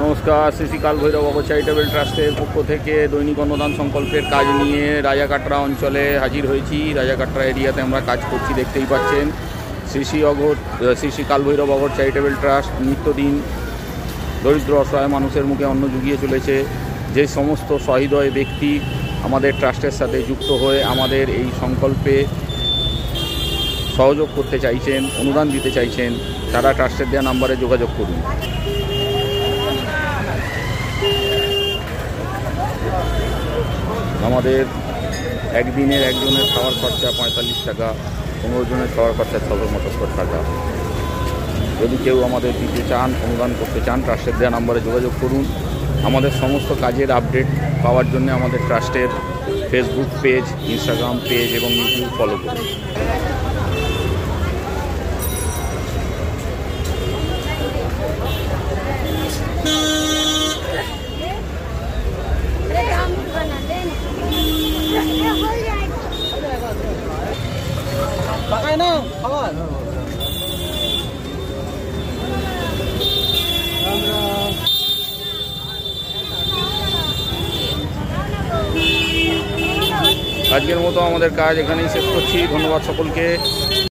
নমস্কার। শ্রী শ্রী কাল ভৈরব অগর চ্যারিটেবল ট্রাস্টের পক্ষ থেকে দৈনিক অন্নদান সংকল্পের কাজ নিয়ে রাজাকাটরা অঞ্চলে হাজির হয়েছি। রাজাকাটরা এরিয়াতে আমরা কাজ করছি, দেখতেই পাচ্ছেন। শ্রী শ্রী কাল ভৈরব অগর চ্যারিটেবল ট্রাস্ট নিত্যদিন দরিদ্র অসহায় মানুষের মুখে অন্ন জুগিয়ে চলেছে। যে সমস্ত সহৃদয় ব্যক্তি আমাদের ট্রাস্টের সাথে যুক্ত হয়ে আমাদের এই সংকল্পে সহযোগ করতে চাইছেন, অনুদান দিতে চাইছেন, তারা ট্রাস্টের দেওয়া নাম্বারে যোগাযোগ করুন। আমাদের একদিনের একজনের খাওয়ার খরচা 45 টাকা, 15 জনের খাওয়ার খরচা 675 টাকা। যদি কেউ আমাদের দিতে চান, অনুদান করতে চান, ট্রাস্টের দেওয়া নাম্বারে যোগাযোগ করুন। আমাদের সমস্ত কাজের আপডেট পাওয়ার জন্য আমাদের ট্রাস্টের ফেসবুক পেজ, ইনস্টাগ্রাম পেজ এবং ইউটিউব ফলো করুন। আজকের মতো আমাদের কাজ এখানেই শেষ করছি। ধন্যবাদ সকলকে।